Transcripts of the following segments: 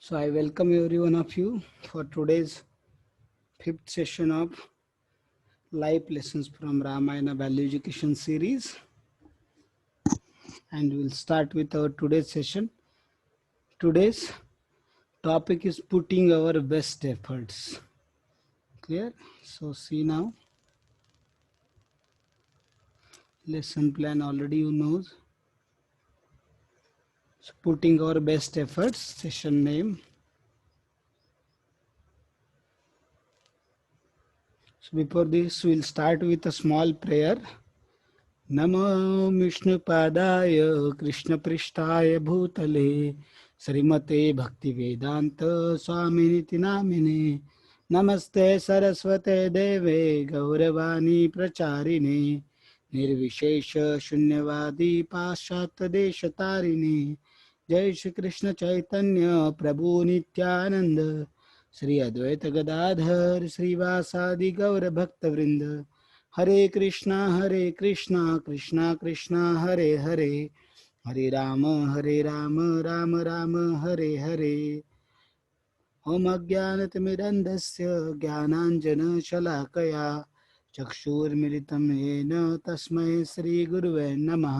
So I welcome every one of you for today's fifth session of live lessons from Ramayana Value Education series, and we'll start with our today's session. Today's topic is putting our best efforts. Clear? So see now, lesson plan already you know. So putting our best efforts, session name. So before this, we'll start with a small prayer. नमो विष्णुपादाय कृष्णपृष्ठाय भूतले श्रीमते भक्तिवेदांत स्वामिनिति नामिने नमस्ते सरस्वते देवे गौरवाणी प्रचारिणे निर्विशेष शून्यवादी पाश्चात्य देश तारिणे जय श्री कृष्ण चैतन्य प्रभु नित्यानंद श्री अद्वैत गदाधर श्रीवासादि गौर भक्त वृंद हरे कृष्णा कृष्णा कृष्णा हरे हरे हरे राम राम राम हरे हरे ओम अज्ञानतिमिरन्धस्य ज्ञानाञ्जनशलाकया चक्षुर्मिलितं येन तस्मै श्रीगुरुवे नमः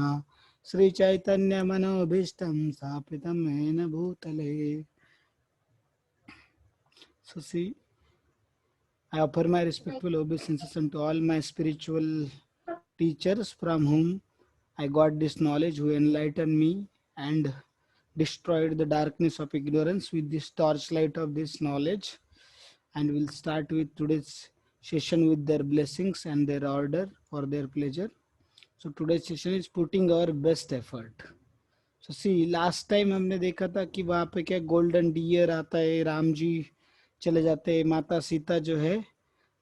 श्रीचैतन्यमनोभीष्टं स्थापितं येन भूतले. So see, I offer my respectful obeisances unto all my spiritual teachers from whom I got this knowledge, who enlightened me and destroyed the darkness of ignorance with this torchlight of this knowledge. And we'll start with today's session with their blessings and their order for their pleasure. So today's session is putting our best effort. So see, last time हमने देखा था कि वहाँ पे क्या golden dear आता है, राम जी चले जाते हैं, माता सीता जो है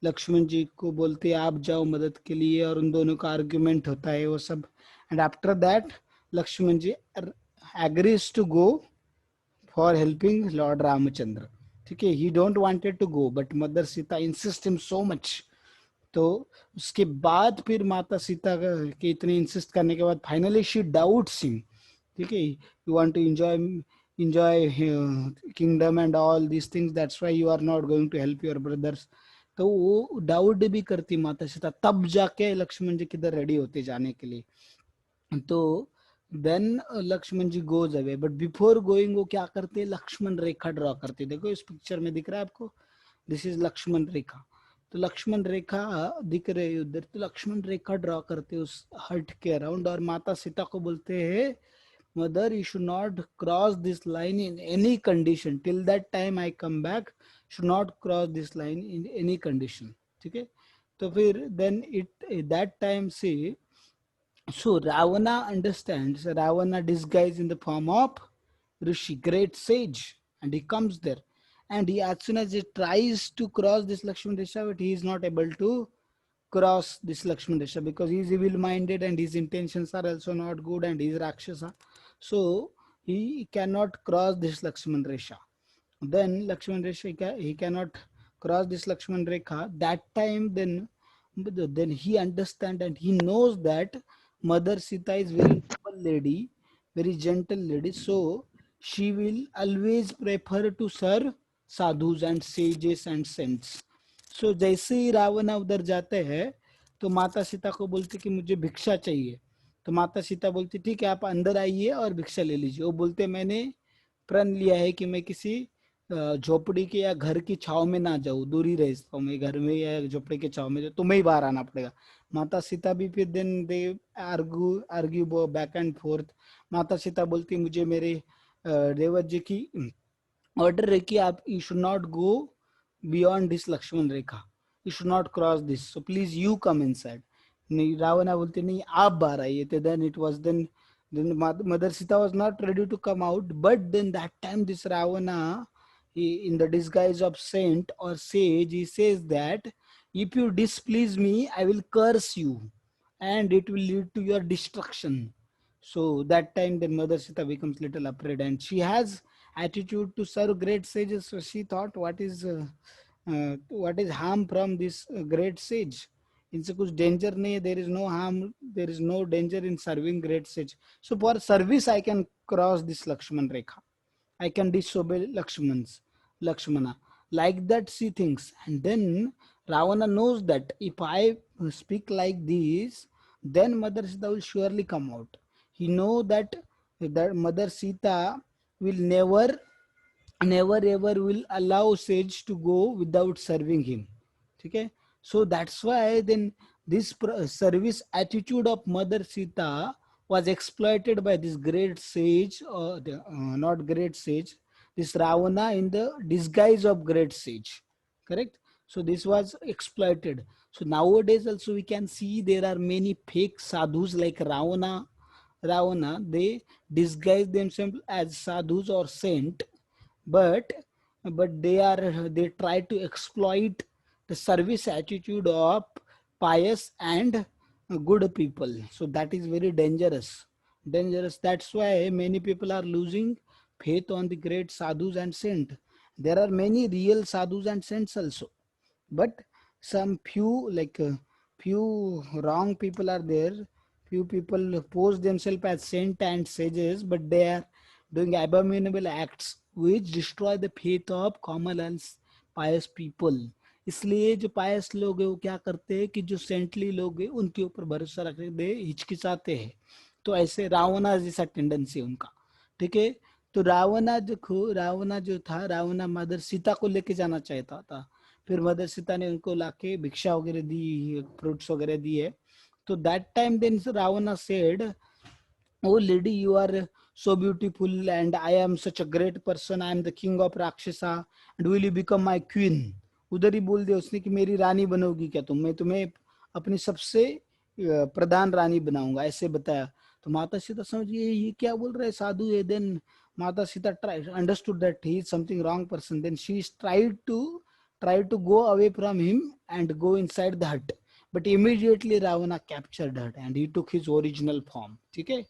लक्ष्मण जी को बोलते हैं आप जाओ मदद के लिए, और उन दोनों का आर्ग्यूमेंट होता है वो सब. And after that Lakshman ji agrees to go for helping Lord Ramchandra. ठीक है, he don't wanted to go but mother Sita insist him so much. तो उसके बाद फिर माता सीता के इतने इंसिस्ट करने के बाद फाइनली शी डाउट्स हिम. ठीक है, you want to enjoy kingdom and all these things, that's why you are not going to help your brothers. तो वो डाउट भी करती माता सीता, तब जाके लक्ष्मण जी किधर रेडी होते जाने के लिए. तो then Lakshman ji goes away, but before going वो क्या करते हैं, लक्ष्मण रेखा ड्रॉ करते. देखो इस पिक्चर में दिख रहा है आपको, दिस इज लक्ष्मण रेखा. तो लक्ष्मण रेखा दिख रही है उधर, तो लक्ष्मण रेखा ड्रॉ करते उस हट के अराउंड, और माता सीता को बोलते हैं mother you should not cross this line in any condition, till that time I come back should not cross this line in any condition. ठीक है, तो फिर देन इट दैट टाइम से so Ravana understands, Ravana disguised in the form of Rishi, great sage, and he comes there. And he, as soon as he tries to cross this Lakshman Resha, but he is not able to cross this Lakshman Resha because he is evil-minded and his intentions are also not good and he is Rakshasa. So he cannot cross this Lakshman Resha. Then Lakshman Resha, he cannot cross this Lakshman Rekha. That time then he understands and he knows that Mother Sita is very noble lady, very gentle lady. So she will always prefer to serve sadhus and sages and saints. So जैसे ही रावण उधर जाते हैं तो माता सीता को बोलते कि मुझे भिक्षा चाहिए. तो माता सीता बोलती ठीक है आप अंदर आइए और भिक्षा ले लीजिए. वो बोलते मैंने प्रण लिया है कि मैं किसी झोपड़ी के या घर की छाव में ना जाऊं, दूर ही रहता हूँ मैं, घर में या झोपड़ी के छाव में, तुम्हें ही बाहर आना पड़ेगा. माता सीता भी फिर then they argue argue back and forth. माता सीता बोलती मुझे मेरे रेवत जी की ऑर्डर है कि आप you should not go beyond this Lakshman Rekha, you should not cross this, so please you come inside. नहीं, रावणा बोलते नहीं आप बाहर आइए. तो then it was then mother Sita was not ready to come out, but then that time this Ravana, in the disguise of saint or sage, he says that if you displease me I will curse you and it will lead to your destruction. So that time then mother Sita becomes little afraid and she has attitude to serve great sages. So she thought what is harm from this great sage, इनसे कुछ danger नहीं है, there is no harm, there is no danger in serving great sage. So for service I can cross this Lakshman Rekha. I can disobey Lakshmana. Like that she thinks. And then Ravana knows that if I speak like this, then Mother Sita will surely come out. He know that Mother Sita will never ever will allow sage to go without serving him. Okay? So that's why then this service attitude of Mother Sita was exploited by this great sage, or not great sage, this Ravana in the disguise of great sage. Correct? So this was exploited. So nowadays also we can see there are many fake sadhus like Ravana, they disguise themselves as sadhus or saint, but they try to exploit the service attitude of pious and good people. So that is very dangerous. That's why many people are losing faith on the great sadhus and saint. There are many real sadhus and saints also, but some few wrong people are there. Few people pose themselves as saint and sages, but they are doing abominable acts which destroy the faith of common and pious people. इसलिए जो पायस लोग हैं वो क्या करते हैं कि जो सेंटली लोग हैं उनके ऊपर भरोसा रखने दे हिचकिचाते हैं. तो ऐसे रावणा जैसा टेंडेंसी है उनका. ठीक है. तो रावणा जो था, रावणा मदर सीता को लेके जाना चाहता था. फिर मदर सीता ने उनको लाके भिक्षा वगैरह दी, फ्रूट्स वगैरह दिए. तो that time then Ravana said, O lady you are so beautiful and I am such a great person, I am the king of Rakshasa and will you become my queen. उधर ही बोल दिया उसने कि मेरी रानी बनोगी क्या तुम, मैं तुम्हें अपनी सबसे प्रधान रानी बनाऊंगा, ऐसे बताया. तो माता सीता समझ गई ये क्या बोल रहा है, साधु है. देन माता Sita understood that he is something wrong person. Then she tried to go away from him and go inside the hut, but immediately Ravana captured her and he took his original form. ठीक है.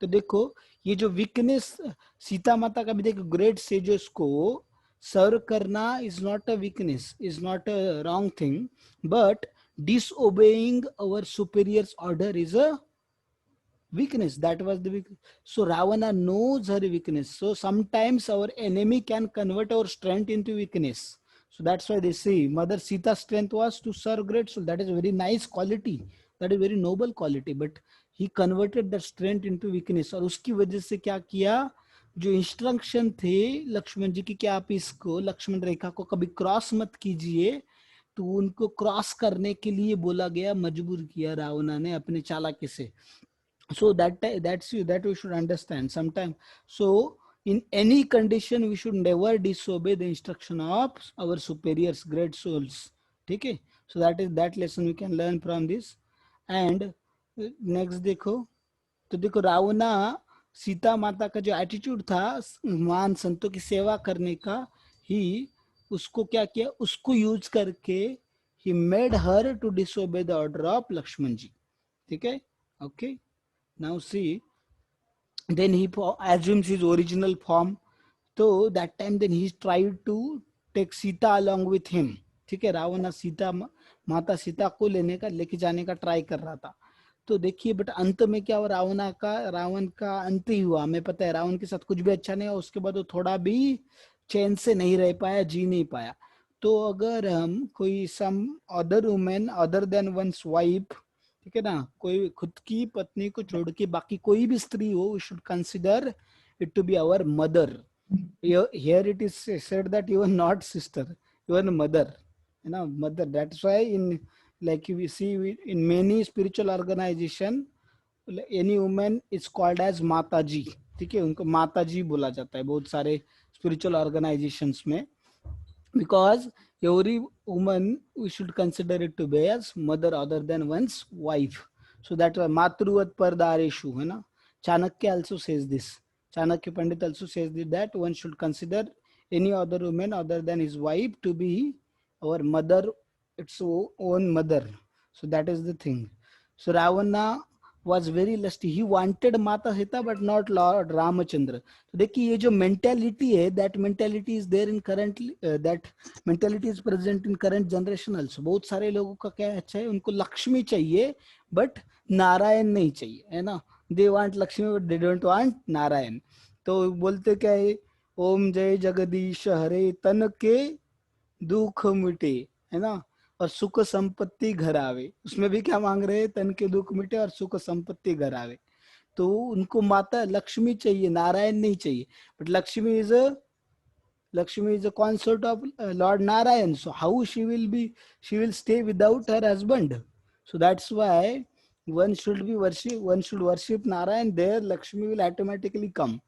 तो देखो ये जो weakness Sita माता का भी देखो, ग्रेट सेजेस को सर्व करना is not a weakness, is not a wrong thing, but disobeying our superior's order is a weakness. That was the weakness. So Ravana knows her weakness. So sometimes our enemy can convert our strength into weakness. So that's why they say Mother Sita's strength was to serve great soul. That is a very nice quality. That is very noble quality. But he converted that strength into weakness. और उसकी वजह से क्या किया, जो instruction थे लक्ष्मण जी की कि आप इसको लक्ष्मण रेखा को कभी क्रॉस मत कीजिए, तो उनको क्रॉस करने के लिए बोला गया, मजबूर किया रावणा ने अपने चालाकी से. So that we should understand sometime. So in any condition we should never disobey the instruction of our superiors, great souls. Okay. So that lesson we can learn from this. And next देखो, तो देखो रावणा सीता माता का जो attitude था महान संतों की सेवा करने का, ही उसको क्या किया, उसको यूज करके he made her to disobey the order of Lakshman जी. ठीक है. Okay. Now see, then he assumes his original form. So that time then he tried to take Sita along with him. ठीक है. रावण सीता माता सीता को लेके जाने का ट्राई कर रहा था. तो देखिए बट अंत में क्या हुआ, रावण का अंत ही हुआ. हमें पता है रावण के साथ कुछ भी अच्छा नहीं हुआ. उसके बाद वो थोड़ा भी चैन से नहीं रह पाया, जी नहीं पाया. तो अगर हम कोई some other women other than one's wife, ठीक है ना, कोई खुद की पत्नी को छोड़ के बाकी कोई भी स्त्री हो, we should consider it to be our mother. Here it is said that you are not sister, you are mother, you know, mother. That's why in like we see in many spiritual organization any woman is called as माता जी. ठीक है, उनको माता जी बोला जाता है बहुत सारे spiritual organizations में, because every woman we should consider it to be as mother other than one's wife. So that's why matruvat pardareshu, है ना. Chanakya also says this. Chanakya Pandit also says that one should consider any other woman other than his wife to be our mother, its own mother. So that is the thing. So Ravana was very lusty. He wanted Mata Sita but not Lord Ramachandra. तो देखिए ये जो mentality है, that mentality is there in currently, that mentality is present in current generation also. बहुत सारे लोगों का क्या अच्छा है, उनको लक्ष्मी चाहिए but नारायण नहीं चाहिए, है ना. They want Lakshmi but they don't want Narayan. तो बोलते क्या है, ओम जय जगदीश हरे तन के दुख मिटे, है ना, और सुख संपत्ति घर आवे। उसमें भी क्या मांग रहे हैं, तन के दुख मिटे और सुख संपत्ति घर आवे। तो उनको माता लक्ष्मी चाहिए, नारायण नहीं चाहिए। But Lakshmi is a consort of Lord Narayan. So how she will stay without her husband. So that's why one should worship Narayan. There Lakshmi will automatically come.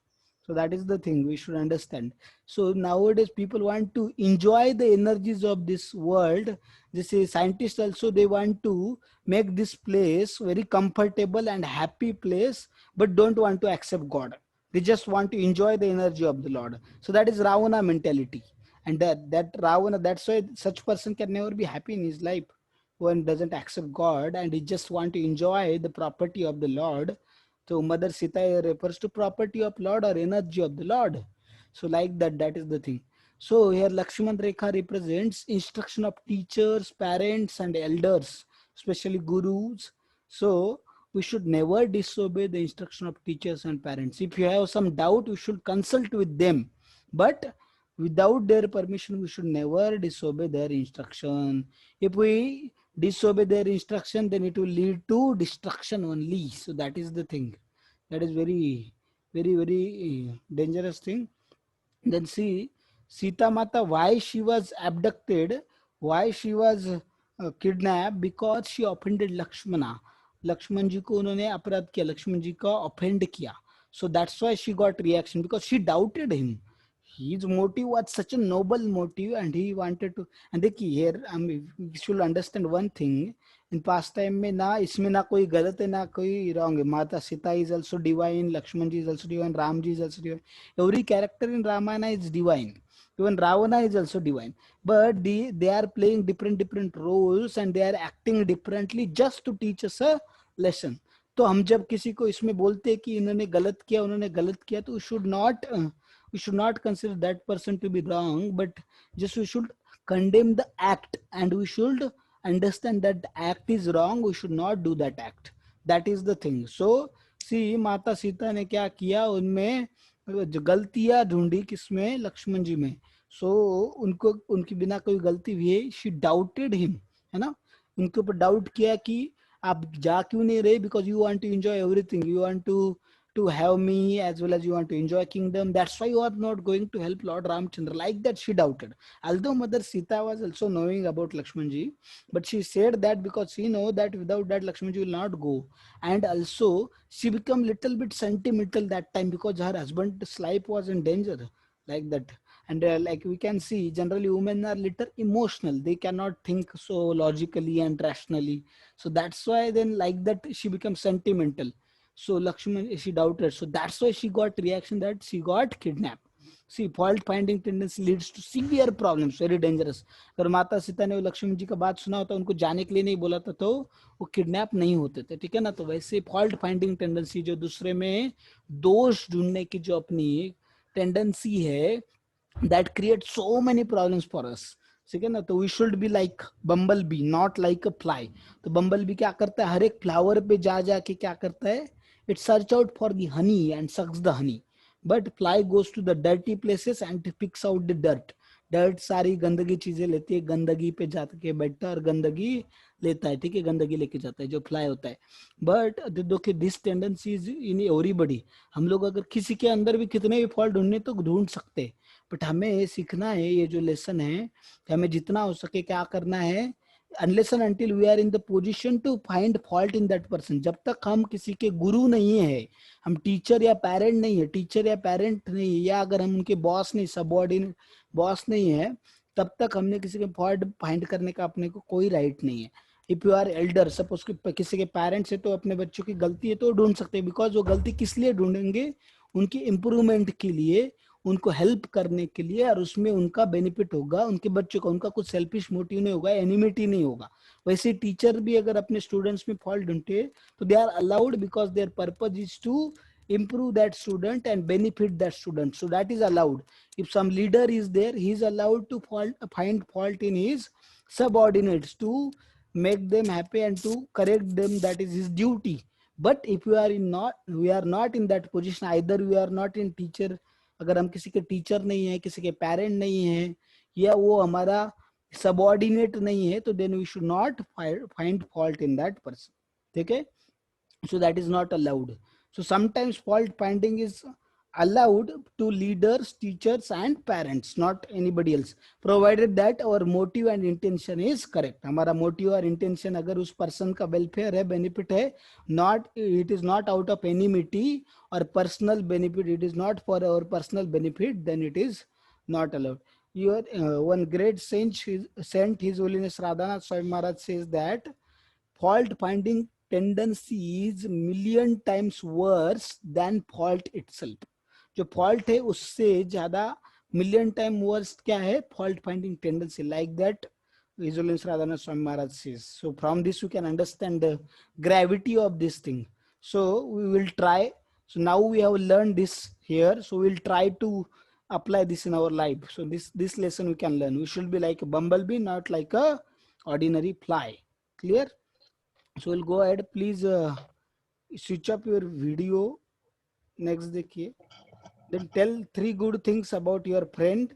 So that is the thing we should understand. So nowadays people want to enjoy the energies of this world. This is scientists also, they want to make this place very comfortable and happy place, but don't want to accept God. They just want to enjoy the energy of the Lord. So that is Ravana mentality. And that Ravana, that's why such person can never be happy in his life. One doesn't accept God and he just want to enjoy the property of the Lord. So Mother Sita refers to property of Lord or energy of the Lord. So like that, that is the thing. So here Lakshman Rekha represents instruction of teachers, parents and elders, especially gurus. So we should never disobey the instruction of teachers and parents. If you have some doubt, you should consult with them. But without their permission, we should never disobey their instruction. If we disobey their instruction, then it will lead to destruction only. So that is the thing. That is very dangerous thing. Then see Sita Mata, why she was abducted, why she was kidnapped, because she offended Lakshmana. Lakshman ji को उन्होंने अपराध किया, लक्ष्मण जी का offend किया. So that's why she got reaction, because she doubted him. His motive was such a noble motive and he wanted to. And देखिए here we should understand one thing. In past time में ना इसमें ना कोई गलत है ना कोई wrong है. माता Sita is also divine, Lakshman ji is also divine, Ram ji is also divine. Every character in Ramayana is divine. Even Ravana is also divine. But they are playing different roles and they are acting differently just to teach us a lesson. तो हम जब किसी को इसमें बोलते हैं कि इन्होंने गलत किया तो we should not consider that person to be wrong, but just we should condemn the act and we should understand that the act is wrong. We should not do that act. That is the thing. So see माता सीता ने क्या किया, उनमें जो गलतियां ढूंढी किसमें, लक्ष्मण जी में. सो उनको उनकी बिना कोई गलती हुई है, शी डाउटेड हिम, है ना, उनके ऊपर डाउट किया कि आप जा क्यों नहीं रहे, because you want to enjoy everything, you want to have me as well as you want to enjoy kingdom. That's why you are not going to help Lord Ramchandra. Like that she doubted. Although Mother Sita was also knowing about Lakshmanji, but she said that because she know that without that Lakshmanji will not go. And also she become little bit sentimental that time because her husband's life was in danger, like that. And like we can see, generally women are little emotional, they cannot think so logically and rationally. So that's why then like that she becomes sentimental. So Lakshman, she doubted. So that's why she got reaction that she got kidnapped. See, fault finding tendency leads to severe problems, very dangerous. अगर माता सीता ने लक्ष्मण जी का बात सुना होता, उनको जाने के लिए नहीं बोला था, तो वो किडनैप नहीं होते थे, ठीक है ना. तो वैसे फॉल्ट फाइंडिंग टेंडेंसी, जो दूसरे में दोष ढूंढने की जो अपनी टेंडेंसी है, that creates so many problems for us. ठीक है ना. तो we should be like bumblebee, not like a fly. तो बम्बल बी क्या करता है, हर एक फ्लावर पे जा जाके क्या करता है, it search out for the honey and sucks the honey. But fly goes to the dirty places and picks out the dirt. Dirt सारी गंदगी चीजें लेती है, गंदगी पे जाके बैठता है और गंदगी लेता है, ठीक है, गंदगी लेके जाता है जो फ्लाई होता है. बट देखिए this tendency is in everybody. हम लोग अगर किसी के अंदर भी कितने भी फॉल्ट ढूंढने तो ढूंढ सकते हैं. बट हमें सीखना है, ये जो लेसन है, हमें जितना हो सके क्या करना है, unless and until we are in the position to find fault in that person. जब तक हम किसी के गुरु नहीं है, हम टीचर या पेरेंट नहीं है, टीचर या पेरेंट नहीं है, या अगर हम उनके बॉस नहीं, सबऑर्डिनेट बॉस नहीं है, तब तक हमने किसी के फॉल्ट फाइंड करने का अपने को कोई राइट नहीं है. If you are elder, suppose किसी के पेरेंट्स है तो अपने बच्चों की गलती है तो ढूंढ सकते हैं, बिकॉज वो गलती किस लिए ढूंढेंगे, उनकी इम्प्रूवमेंट के लिए, उनको हेल्प करने के लिए, और उसमें उनका बेनिफिट होगा उनके बच्चों का, उनका कुछ सेल्फिश मोटिव नहीं होगा, एनिमिटी नहीं होगा. वैसे टीचर भी अगर अपने स्टूडेंट्स में फॉल्ट ढूंढते तो they are allowed, because their purpose is to improve that student and benefit that student. So that is allowed. If some leader is there, he is allowed to find fault in his subordinates to make them happy and to correct them. That is his duty. But if we are not in that position, either we are not in teacher अगर हम किसी के teacher नहीं है, किसी के parent नहीं है, या वो हमारा सबऑर्डिनेट नहीं है, तो then we should not find fault in that person. ठीक है, so that is not allowed. So sometimes fault finding is allowed to leaders, teachers and parents, not anybody else, provided that our motive and intention is correct. हमारा motive और intention अगर उस person का welfare है, benefit है, not it is not out of enmity or personal benefit, it is not for our personal benefit, then it is not allowed. Your one great saint His Holiness Radhanath Swami Maharaj says that fault finding tendency is million times worse than fault itself. जो fault है उससे ज्यादा million time verse क्या है, fault finding tendency. Like that His Holiness Radhanath Swami Maharaj says. So from this you can understand the gravity of this thing. So we will try. So now we have learned this here. So we will try to apply this in our life. So this lesson we can learn. We should be like a bumblebee, not like a ordinary fly. Clear? So we'll go ahead. Please switch up your video. Next देखिए. Then tell 3 good things about your friend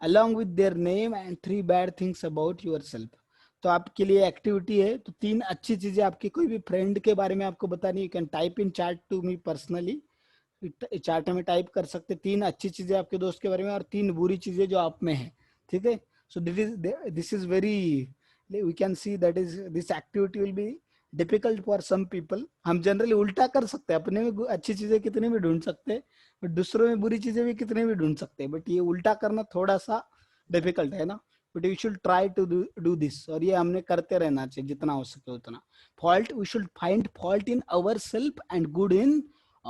along with their name and 3 bad things about yourself. तो आपके लिए activity है, तो 3 अच्छी चीजें आपके कोई भी फ्रेंड के बारे में आपको बतानी. You can type in chat to me personally. Chat में टाइप कर सकते 3 अच्छी चीजें आपके दोस्त के बारे में और 3 बुरी चीजें जो आप में है. ठीक है. So this is very, we can see that is this activity will be difficult for some people. हम जनरली उल्टा कर सकते हैं, अपने में अच्छी चीजें कितने भी ढूंढ सकते हैं, बट दूसरों में बुरी चीजें भी कितने भी ढूंढ सकते हैं, बट ये उल्टा करना थोड़ा सा डिफिकल्ट है ना. But we should try to do this, और ये हमने करते रहना चाहिए जितना हो सके उतना. Fault, we should find fault in our self and good in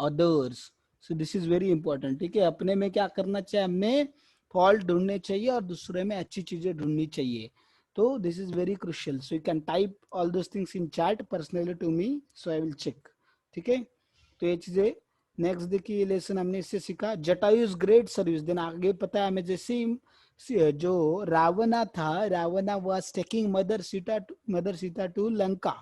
others. So this is very important. ठीक है, अपने में क्या करना चाहिए, हमें फॉल्ट ढूंढने चाहिए और दूसरे में अच्छी चीजें ढूंढनी चाहिए. So this is very crucial. So you can type all those things in chat personally to me. So I will check. ठीक है, तो ये चीजें. नेक्स्ट देखिए, लेसन हमने इससे सीखा जटायु's ग्रेट सर्विस. देन आगे पता है हमें, जैसे जो रावणा था, Ravana was taking mother Sita to Lanka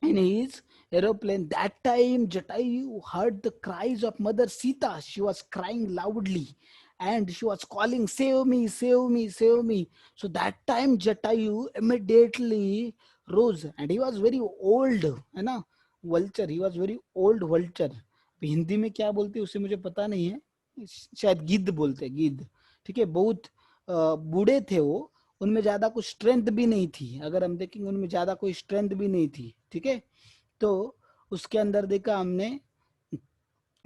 in his aeroplane. That time Jatayu heard the cries of mother Sita. She was crying loudly and she was calling, save me, save me, save me. So that time Jatayu immediately rose, and he was very old, है ना, vulture. He was very old vulture. Hindi में क्या बोलते हैं उसे मुझे पता नहीं है, शायद गिद्ध बोलते हैं, गिद्ध. ठीक है, बहुत बूढ़े थे वो, उनमें ज्यादा कुछ स्ट्रेंथ भी नहीं थी. अगर हम देखेंगे उनमें ज्यादा कोई स्ट्रेंथ भी नहीं थी. ठीक है, तो उसके अंदर देखा हमने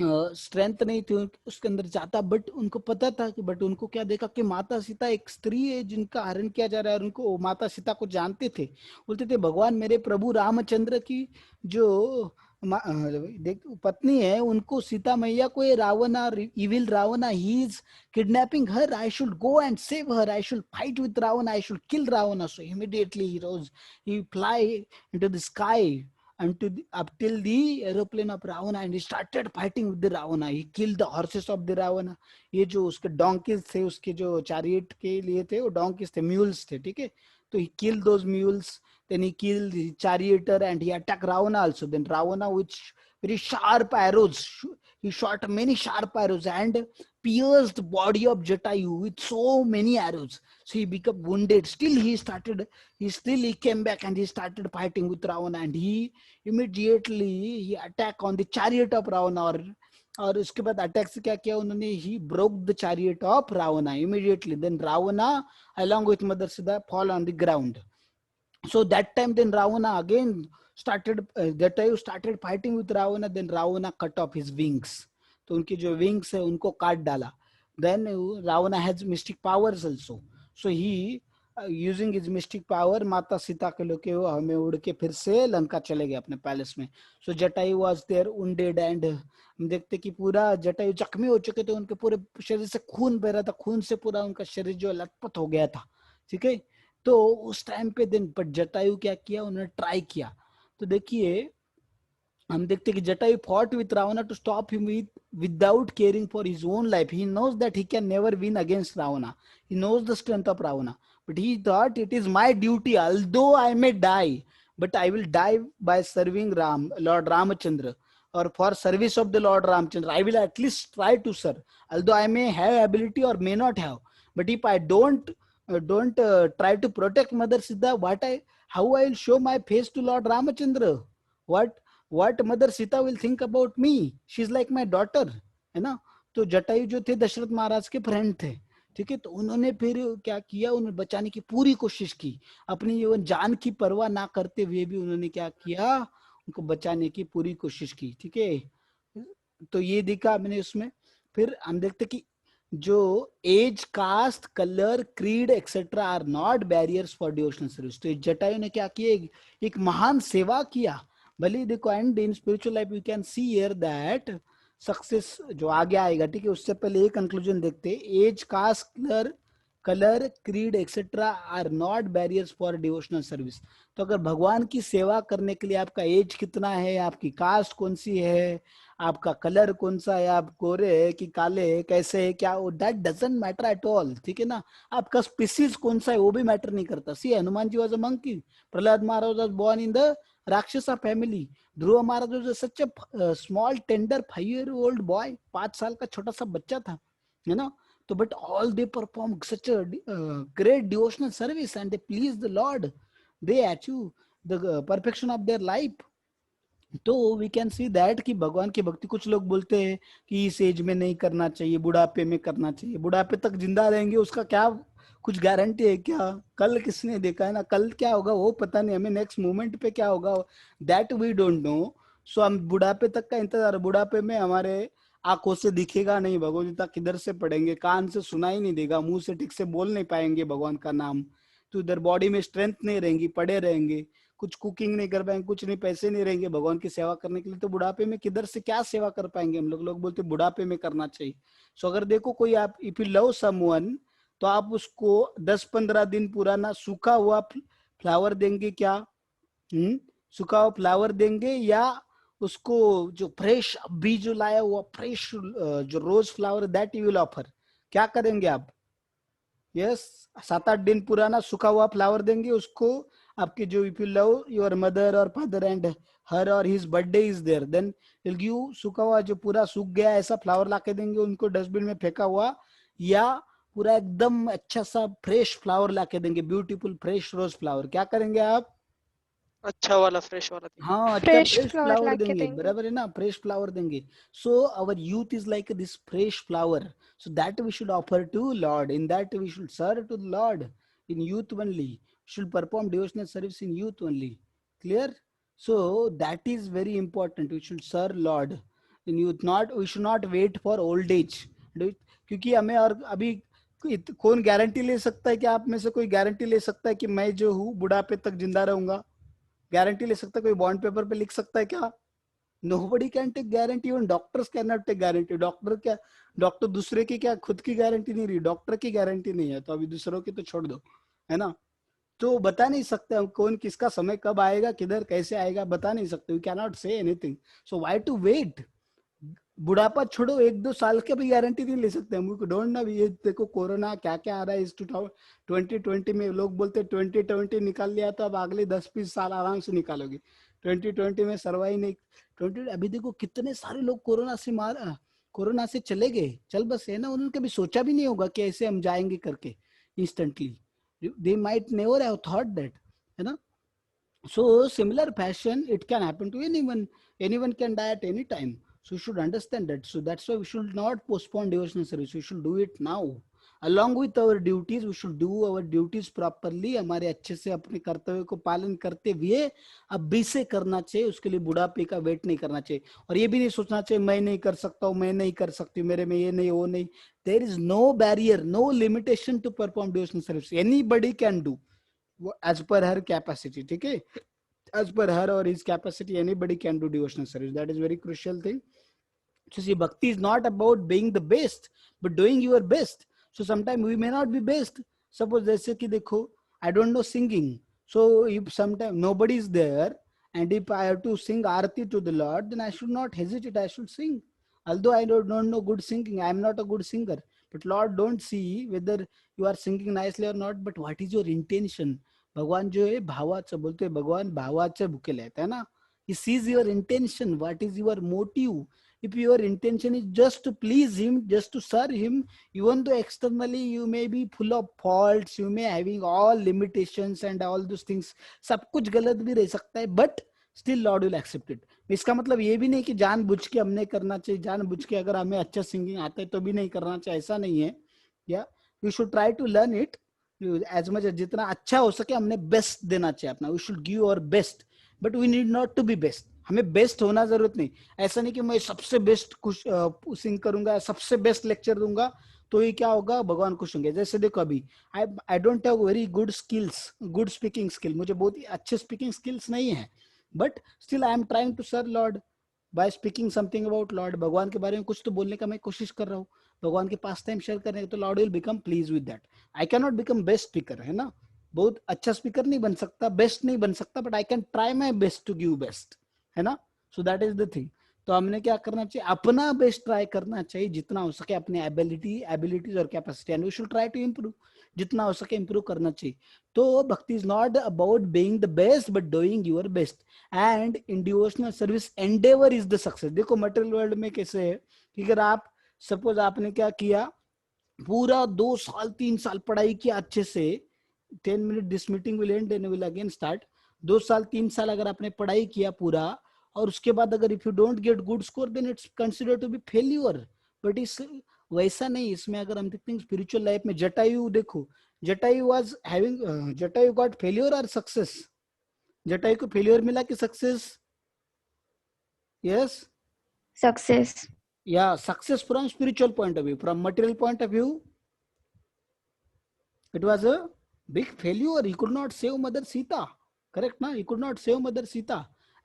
स्ट्रेंथ नहीं थी उसके अंदर जाता, बट उनको पता था कि, बट उनको क्या देखा कि माता सीता एक स्त्री है जिनका हरण किया जा रहा है, और उनको माता सीता को जानते थे. बोलते थे भगवान मेरे प्रभु रामचंद्र की जो देख पत्नी है, उनको सीता मैया को ये Ravana, evil Ravana, he is kidnapping her. I should go and save her. I should fight with Ravan. I should kill Ravana. So immediately he rose, he fly into the sky up till the aeroplane of Ravana, and he started fighting with the Ravana. He killed the horses of the Ravana. ये जो उसके donkeys थे, उसके जो chariot के लिए थे, वो donkeys थे, mules थे. ठीक है, तो he killed those mules. Then he killed the charioteer and he attacked Ravana also. Then Ravana with very sharp arrows, he shot many sharp arrows and pierced the body of Jatayu with so many arrows. So he became wounded. Still he came back and he started fighting with Ravana, and he immediately he attacked on the chariot of Ravana. और उसके बाद attack से क्या किया उन्होंने, he broke the chariot of Ravana immediately. Then Ravana along with Mother Sita fall on the ground. So that time then Ravana again Jatayu started fighting with Ravana. Then Ravana cut off his wings. तो उनके जो wings है उनको काट डाला. Then Ravana has mystic powers also. So he using his mystic power, माता सीता के लोग वो हमें उड़ के फिर से लंका चले गए अपने पैलेस में. So Jatayu was there wounded, and हम देखते कि पूरा जटायु जख्मी हो चुके थे, उनके पूरे शरीर से खून बह रहा था, खून से पूरा उनका शरीर जो लथपथ हो गया था. ठीक है, तो उस टाइम पे दिन पर जटायु क्या किया, उन्होंने ट्राई किया. तो देखिए हम देखते कि Jatayu fought with Ravana to stop him without caring for his own life. He knows that he can never win against Ravana. He knows the strength of Ravana, but he thought it is my duty, although I may die, but I will die by serving Lord Ramachandra. or for service of the Lord Ramchandra, I will at least try to serve. Although I may have ability or may not have, but if I don't try to protect Mother Sita, how I will show my face to Lord Ramachandra? What Mother Sita will think about me? She's like my daughter, है ना. तो जटायु जो थे दशरथ महाराज के friend थे, ठीक है. तो उन्होंने फिर क्या किया, उन्हें बचाने की पूरी कोशिश की, अपनी जीवन जान की परवाह ना करते हुए भी उन्होंने क्या किया, उनको बचाने की पूरी कोशिश की, ठीक है. तो ये देखा मैंने उसमें. फिर हम देखते कि जो age, caste, colour, creed etcetera are not barriers for devotional service. तो जटायु ने क्या किया, एक महान सेवा किया. भले देखो, and in spiritual life you can see here that success जो आगे आएगा, ठीक है. उससे पहले एक कंक्लूजन देखते. Age, caste, colour, creed etcetera are not barriers for devotional service. तो अगर भगवान की सेवा करने के लिए आपका एज कितना है, आपकी कास्ट कौन सी है, आपका कलर कौन सा है, आप गोरे है कि काले है, कैसे है, क्या, that doesn't matter at all, ठीक है ना. आपका स्पीसीज कौन सा है वो भी मैटर नहीं करता. See, Hanuman ji was a monkey, Prahlad Maharaj was born in the rakshasa family, Dhruv Maharaj was such a small tender 5-year-old boy, 5 साल का छोटा सा बच्चा था, है ना. तो but all they perform such a great devotional service and they please the Lord, they achieve the perfection of their life. तो वी कैन सी दैट कि भगवान की भक्ति, कुछ लोग बोलते हैं कि इस एज में नहीं करना चाहिए, बुढ़ापे में करना चाहिए. बुढ़ापे तक जिंदा रहेंगे उसका क्या कुछ गारंटी है क्या? कल किसने देखा है ना, कल क्या होगा वो पता नहीं, हमें नेक्स्ट मोमेंट पे क्या होगा दैट वी डोंट नो. सो हम बुढ़ापे तक का इंतजार, बुढ़ापे में हमारे आंखों से दिखेगा नहीं भगवत गीता, किधर से पढ़ेंगे, कान से सुनाई नहीं देगा, मुंह से ठीक से बोल नहीं पाएंगे भगवान का नाम, तो इधर बॉडी में स्ट्रेंथ नहीं रहेंगी, पड़े रहेंगे, कुछ कुकिंग नहीं कर पाएंगे, कुछ नहीं, पैसे नहीं रहेंगे भगवान की सेवा करने के लिए. तो बुढ़ापे में किधर से क्या सेवा कर पाएंगे हम लोग. लोग बोलते बुढ़ापे में करना चाहिए. सो अगर देखो कोई, आप इफ यू लव समवन, तो आप उसको 10-15 दिन पुराना सूखा हुआ फ्लावर देंगे क्या? सूखा हुआ फ्लावर देंगे, या उसको जो फ्रेश अभी जो लाया हुआ फ्रेश जो rose flower, that you will offer. क्या करेंगे आप? यस, 7-8 दिन पुराना सूखा हुआ फ्लावर देंगे उसको. आपके जो, if you love your mother और फादर एंड हर और his birthday is there, then will give सूखा हुआ जो पूरा सूख गया ऐसा फ्लावर लाके देंगे उनको, डस्टबिन में फेंका हुआ, या पूरा एकदम अच्छा सा फ्रेश फ्लावर लाके देंगे, ब्यूटीफुल फ्रेश रोज फ्लावर. क्या करेंगे आप? अच्छा वाला, फ्रेश वाला देंगे. हाँ, अच्छा फ्रेश फ्रेश फ्लावर फ्लावर लाके देंगे, देंगे. बराबर है ना, फ्रेश फ्लावर देंगे. So our youth is like this fresh flower, so that we should offer to Lord, in that we should serve to the Lord in youth only, should perform devotional service in youth only. Clear? So that is very important, we should serve Lord in youth, not, we should not wait for old age. क्योंकि हमें, और अभी कौन guarantee ले सकता है कि आप में से कोई गारंटी ले सकता है कि मैं जो हूँ बुढ़ापे तक जिंदा रहूंगा? गारंटी ले सकता है कोई? बॉन्ड पेपर पे लिख सकता है क्या? Nobody can take guarantee, even doctors can not take guarantee. Doctor क्या, डॉक्टर दूसरे की क्या, खुद की गारंटी नहीं रही, डॉक्टर की गारंटी नहीं है, तो अभी दूसरों की तो छोड़ दो, है ना. तो बता नहीं सकते हम कौन किसका समय कब आएगा, किधर कैसे आएगा, बता नहीं सकते. We can not say anything. So why to wait? बुढ़ापा छोड़ो, 1-2 साल के भी गारंटी नहीं ले सकते हम. डोंट नो, ये देखो कोरोना क्या क्या आ रहा है इस 2020 में. लोग बोलते 2020 निकाल लिया तो अब अगले 10-20 साल आराम से निकालोगे. 2020 में सर्वाइव नहीं, 20 अभी देखो कितने सारे लोग कोरोना से चले गए, चल बस, है ना. उन्होंने कभी सोचा भी नहीं होगा कि ऐसे हम जाएंगे करके instantly. They might never have thought that, है ना. So similar fashion, it can happen to anyone. Anyone can die at any time. So you should understand that. So that's why we should not postpone devotional service. We should do it now. Along with our duties, we should do our duties properly. हमारे अच्छे से अपने कर्तव्य को पालन करते हुए अभी से करना चाहिए. उसके लिए बुढ़ापे का वेट नहीं करना चाहिए. और ये भी नहीं सोचना चाहिए मैं नहीं कर सकता हूँ, मैं नहीं कर सकती, मेरे में ये नहीं, वो नहीं. There is no barrier, no limitation to perform devotional service. Anybody can do as per her capacity. ठीक है, as per her or his capacity, anybody can do devotional service. That is very crucial thing. So see, bhakti is not about being the best, but doing your best. So sometimes we may not be best. Suppose जैसे कि देखो, I don't know singing. So if sometime nobody is there, and if I have to sing arati to the Lord, then I should not hesitate, I should sing. Although I don't know good singing, I am not a good singer. But Lord don't see whether you are singing nicely or not, but what is your intention. भगवान जो है भावाचं बोलते, भगवान भावाचे भुकेले आहेत, है ना. He sees your intention, what is your motive. If your intention is just to please him, just to serve him, even though externally you may be full of faults, you may having all limitations and all those things, सब कुछ गलत भी रह सकता है, but still Lord will accept it. इसका मतलब ये भी नहीं कि जानबूझ के हमने करना चाहिए, जानबूझ के अगर हमें अच्छा सिंगिंग आता है तो भी नहीं करना चाहिए, ऐसा नहीं है. या you should try to learn it as much, जितना अच्छा हो सके हमने बेस्ट देना चाहिए अपना. We should give our best, but we need not to be best. हमें बेस्ट होना जरूरत नहीं. ऐसा नहीं कि मैं सबसे बेस्ट कुछ सिंग करूंगा, सबसे बेस्ट लेक्चर दूंगा तो ये क्या होगा, भगवान खुश होंगे. जैसे देखो अभी I don't have very good skills, good speaking skill, मुझे बहुत ही अच्छे स्पीकिंग स्किल्स नहीं है, but still I am trying to serve Lord by speaking something about Lord. भगवान के बारे में कुछ तो बोलने का मैं कोशिश कर रहा हूँ, भगवान के पास टाइम शेयर करने का, तो Lord will become please with that. I can not become best speaker, है ना, बहुत अच्छा स्पीकर नहीं बन सकता, बेस्ट नहीं बन सकता, but I can try my best to give best, है ना. So that is the thing. तो हमने क्या करना चाहिए, अपना बेस्ट ट्राई करना चाहिए जितना हो सके, अपनी एबिलिटीज और capacity, and we should try to improve, जितना हो सके इम्प्रूव करना चाहिए. तो bhakti is not about being the best but doing your best, and in devotional service endeavour is the success. देखो मटेरियल वर्ल्ड में कैसे है कि अगर आप सपोज आपने क्या किया, पूरा 2 साल 3 साल पढ़ाई किया अच्छे से, 10 minute this meeting will and and will again start. 2 साल 3 साल अगर आपने पढ़ाई किया पूरा, और उसके बाद अगर if you don't get good score then it's considered to be failure. But इस वैसा नहीं, इसमें अगर हम देखते हैं स्पिरिचुअल लाइफ में, जटायु देखो, Jatayu was having, Jatayu got failure और सक्सेस. जटायु को फेल्यूर मिला कि सक्सेस? Yes, Success. या success from spiritual point of view. From material point of view it was a big failure. He could not save Mother Sita, correct na? He could not save Mother Sita,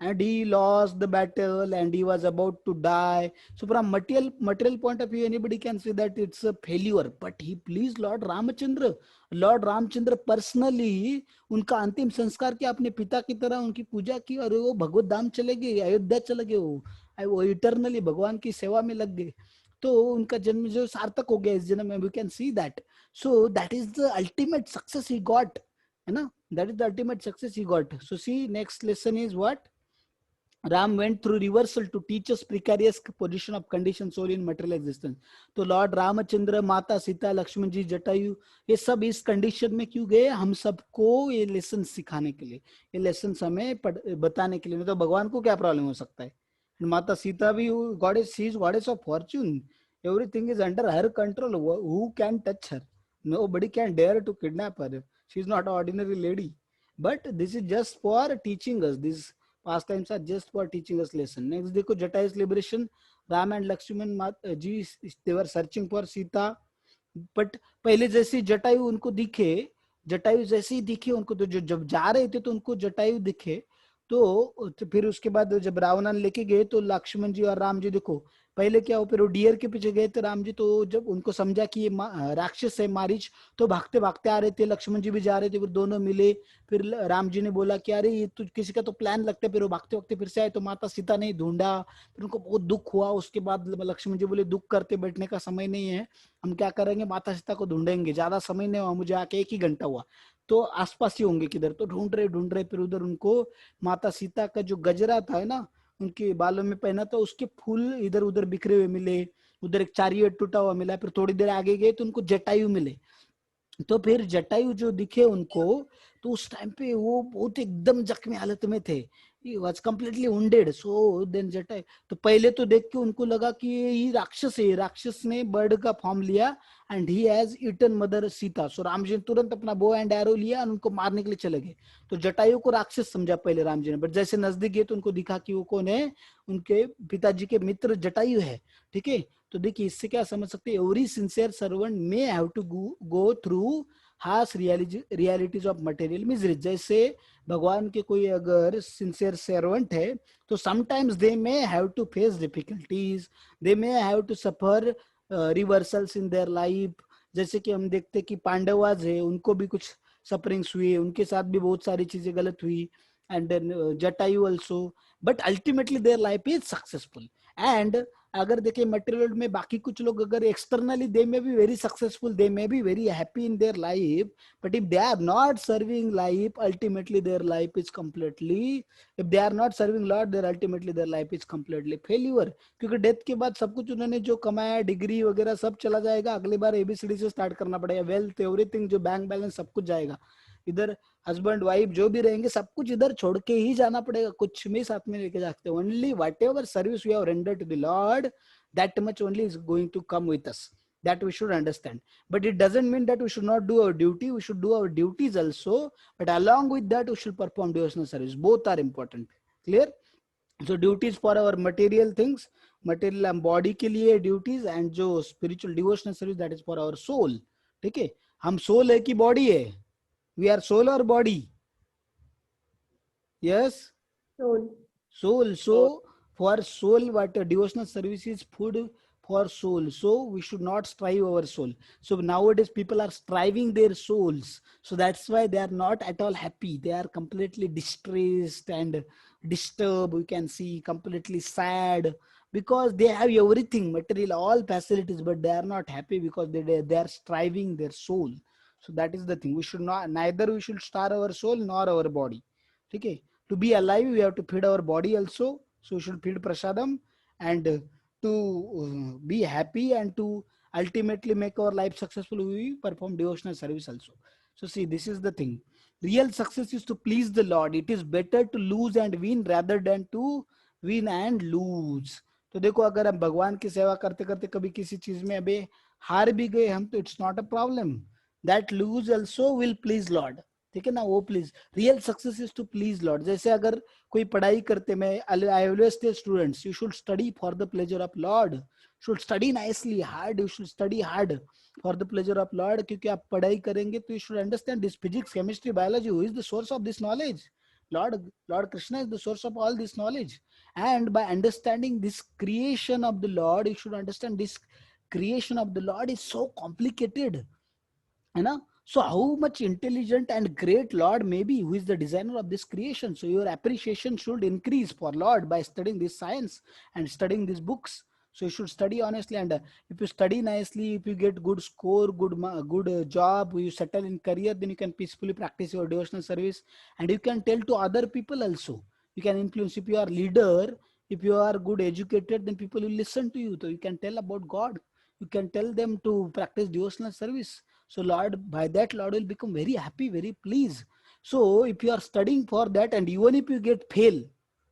and he lost the battle and he was about to die. So from material point of view, anybody can say that it's a failure, but he pleased Lord Ramachandra. Lord Ramachandra personally उनका अंतिम संस्कार किया, अपने पिता की तरह उनकी पूजा की, और वो भगवत धाम चले गए, अयोध्या चले गए, वो इटरनली भगवान की सेवा में लग गए. तो उनका जन्म जो सार्थक हो गया इस जन्म में, we can see that. So that is the ultimate success he got, है ना, that is the ultimate success he got. So see, next lesson is what? Ram went through reversal to teach us precarious position of conditioned soul in material existence. तो Lord Ramchandra, माता सीता, लक्ष्मण जी, जटायु, ये सब इस condition में क्यों गए? हम सबको ये लेसन सिखाने के लिए, ये लेसन हमें बताने के लिए. नहीं तो भगवान को क्या प्रॉब्लम हो सकता है? माता सीता भी goddess, she is goddess of Fortune, everything is under her control. Who can touch her? Nobody can dare to kidnap her. She is not an ordinary lady. But this is just for teaching us. These pastimes are just for teaching us lesson. Next देखो, Jata's liberation. Ram and Lakshman ji, they were searching for Sita. But पहले जैसे जटायु उनको दिखे, जटायु जैसे ही दिखे उनको, तो जब जा रहे थे तो उनको जटायु दिखे, तो फिर उसके बाद जब रावणन लेके गए तो लक्ष्मण जी और राम जी देखो, पहले क्या हो, फिर वो डियर के पीछे गए थे राम जी, तो जब उनको समझा कि ये राक्षस है मारीच, तो भागते भागते आ रहे थे, लक्ष्मण जी भी जा रहे थे, फिर दोनों मिले. फिर राम जी ने बोला कि अरे ये तो किसी का तो प्लान लगता है. फिर वो भागते भागते फिर से आए, तो माता सीता ने ढूंढा, फिर उनको बहुत दुख हुआ. उसके बाद लक्ष्मण जी बोले दुख करते बैठने का समय नहीं है, हम क्या करेंगे, माता सीता को ढूंढेंगे, ज्यादा समय नहीं हुआ, मुझे आके 1 ही घंटा हुआ, तो आसपास ही होंगे किधर. तो ढूंढ रहे, फिर उधर उनको माता सीता का जो गजरा था ना, उनके बालों में पहना था, उसके फूल इधर उधर बिखरे हुए मिले. उधर एक चारियट टूटा हुआ मिला. फिर थोड़ी देर आगे गए तो उनको जटायु मिले. तो फिर जटायु जो दिखे उनको, तो उस टाइम पे वो बहुत एकदम जख्मी हालत में थे, he was completely wounded. So then Jatayu, तो पहले तो देख के उनको लगा कि ये राक्षस है, राक्षस ने बर्ड का फॉर्म लिया, and he has eaten mother Sita. So Ram ji ने तुरंत अपना बो एंड एरो लिया और उनको मारने के लिए चले गए. तो जटायु को राक्षस समझा पहले राम जी ने, बट जैसे नजदीक गए तो उनको दिखा कि वो कौन है, उनके पिताजी के मित्र जटायु है. ठीक है, तो देखिए इससे क्या समझ सकते हैं, every sincere servant may have to go through harsh realities of material misery. जैसे भगवान के कोई अगर सिंसियर सर्वेंट है, तो sometimes they may have to face difficulties, they may have to suffer reversals in their life. जैसे कि हम देखते कि पांडवाज है, उनको भी कुछ सफरिंग्स हुई, उनके साथ भी बहुत सारी चीजें गलत हुई, and then Jatayu also, but ultimately their life is successful. And अगर देखिए मटेरियल में बाकी कुछ लोग अगर externally they may be very successful, they may be very happy in their life, but if they are not serving life, ultimately their life is completely, if they are not serving lord, their ultimately their life is completely failure. क्योंकि death के बाद सब कुछ उन्होंने जो कमाया, degree वगैरह सब चला जाएगा, अगली बार एबीसीडी से स्टार्ट करना पड़ेगा, वेल्थ एवरीथिंग, जो बैंक बैलेंस सब कुछ जाएगा इधर, हस्बैंड वाइफ जो भी रहेंगे सब कुछ इधर छोड़ के ही जाना पड़ेगा, कुछ भी साथ में लेके जाते। Only whatever service we have rendered to the lord, that much only is going to come with us, that we should understand. But it doesn't mean that we should not do our duty, we should do our duties also, but along with that we should perform devotional service, both are important. Clear? So duties for our material things, material body के लिए duties, and जो spiritual devotional service, that is for our soul. ठीक है, हम soul है कि body है? We are soul or body? Yes, soul. So for soul, what devotional service is food for soul, so we should not strive our soul. So nowadays people are striving their souls, so that's why they are not at all happy, they are completely distressed and disturbed, we can see completely sad, because they have everything material, all facilities, but they are not happy because they are striving their soul. So that is the thing, we should not, neither we should starve our soul nor our body. Okay, to be alive we have to feed our body also, so we should feed prasadam, and to be happy and to ultimately make our life successful, we perform devotional service also. So see, this is the thing, real success is to please the Lord. It is better to lose and win rather than to win and lose. तो देखो, अगर हम भगवान की सेवा करते करते कभी किसी चीज में अबे हार भी गए हम, तो it's not a problem, that lose also will please lord. ठीक है ना, वो please, real success is to please lord. जैसे अगर कोई पढ़ाई करते, मैं I always tell students, you should study for the pleasure of lord, should study nicely hard, you should study hard for the pleasure of lord, क्योंकि आप पढ़ाई करेंगे तो you should understand this physics, chemistry, biology, who is the source of this knowledge? Lord Krishna is the source of all this knowledge. And by understanding this creation of the Lord, you should understand this creation of the Lord is so complicated, है ना? So how much intelligent and great Lord may be, who is the designer of this creation. So your appreciation should increase for Lord by studying this science and studying these books. So you should study honestly, and if you study nicely, if you get good score, good job, you settle in career, then you can peacefully practice your devotional service, and you can tell to other people also. You can influence, if you are leader, if you are good educated, then people will listen to you, so you can tell about God, you can tell them to practice devotional service. So Lord, by that Lord will become very happy, very pleased. So if you are studying for that, and even if you get fail,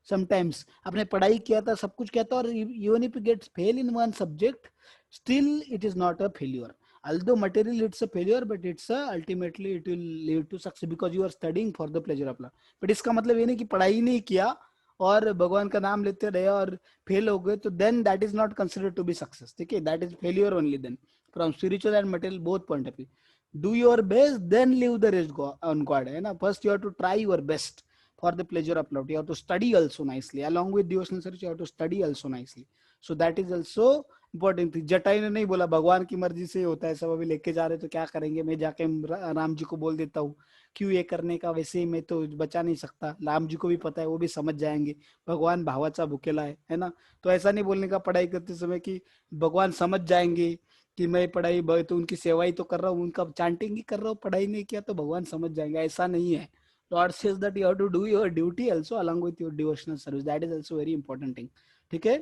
sometimes आपने पढ़ाई किया था, सब कुछ किया था, और even if you get fail in one subject, still it is not a failure. Although materially it's a failure, but it's ultimately it will lead to success because you are studying for the pleasure of Lord. But इसका मतलब ये नहीं कि पढ़ाई नहीं किया और भगवान का नाम लेते रहे और फेल हो गए, तो then that is not considered to be success. ठीक है, that is failure only then, from spiritual and material both point of view. Do your best, then leave the rest on God, है ना? First you have to try your best for the pleasure of Lord. You have to study also nicely, along with devotional service you have to study also nicely. So that is also important thing. Jatai ने नहीं बोला भगवान की मर्जी से होता है सब, अभी लेके जा रहे तो क्या करेंगे, मैं जाके राम जी को बोल देता हूँ क्यों ये करने का, वैसे ही मैं तो बचा नहीं सकता, राम जी को भी पता है, वो भी समझ जाएंगे, भगवान भावाचा भुकेला है ना? तो ऐसा नहीं बोलने का पढ़ाई करते समय कि भगवान समझ जाएंगे कि मैं पढ़ाई तो उनकी सेवा ही तो कर रहा हूँ, उनका चांटिंग ही कर रहा हूँ, पढ़ाई नहीं किया तो भगवान समझ जाएंगे, ऐसा नहीं है। Lord says that you have to do your duty also along with your devotional service. That is also very important thing. ठीक है,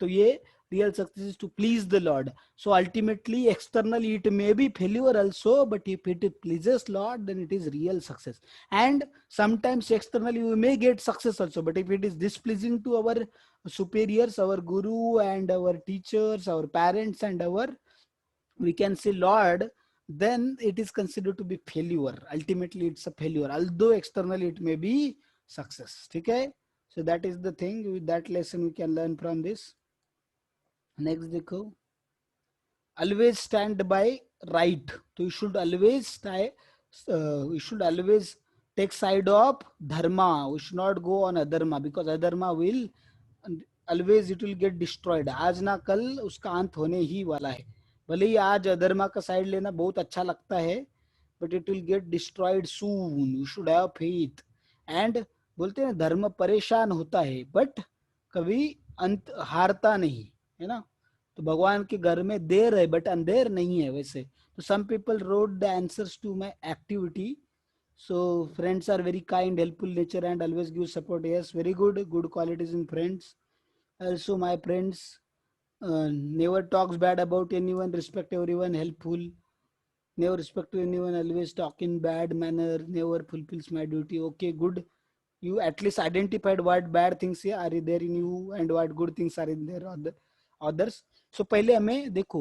तो ये real success is to please the Lord. So ultimately, externally it may be failure also, but if it pleases Lord, then it is real success. And sometimes externally we may get success also, but if it is displeasing to our superiors, our guru and our teachers, our parents and our, we can say, Lord, then it is considered to be failure. Ultimately it's a failure, although externally it may be success. Okay, so that is the thing, with that lesson we can learn from this. Next देखो, always stand by right. So you should always take side of dharma. We should not go on adharma, because adharma will always, it will get destroyed. आज ना कल उसका अंत होने ही वाला है। भले ही आज अधर्मा का साइड लेना बहुत अच्छा लगता है, but it will get destroyed soon. You should have faith. And बोलते हैं धर्म परेशान होता है, but कभी अंत हारता नहीं, है ना? तो भगवान के घर में देर है बट अंधेर नहीं है वैसे. तो some people wrote the answers to my activity. So friends are very kind, helpful nature and always give support. Yes, very good qualities in friends. Also my friends never talks bad about anyone, respect everyone, helpful, never respect to anyone, always talk in bad manner, never fulfills my duty. Okay, good. You at least identified what bad things are there in you and what good things are in there others. So पहले हमें देखो,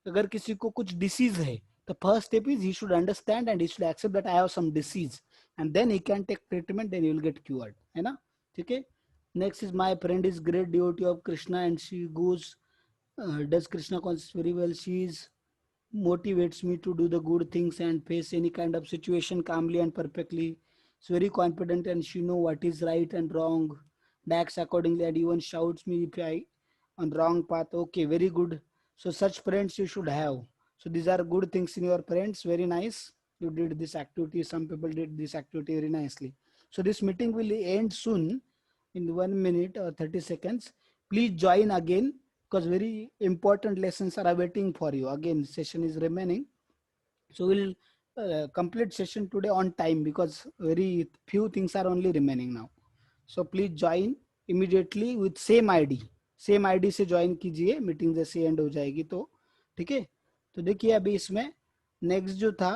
अगर किसी को कुछ disease है, the first step is he should understand and he should accept that I have some disease, and then he can take treatment, then he will get cured, है ना. ठीक है. Next is my friend is great devotee of Krishna and she goes does Krishna conscious very well. She is motivates me to do the good things and face any kind of situation calmly and perfectly. She's very confident and she know what is right and wrong. Acts accordingly and even shouts me if I on wrong path. Okay, very good. So such friends you should have. So these are good things in your friends. Very nice. You did this activity. Some people did this activity very nicely. So this meeting will end soon in 1 minute or 30 seconds. Please join again because very important lessons are waiting for you. Again, session is remaining. So we'll complete session today on time because very few things are only remaining now. So please join immediately with same ID. Same ID से join कीजिए, meeting जैसे and हो जाएगी तो. ठीक है. तो देखिए अभी इसमें नेक्स्ट जो था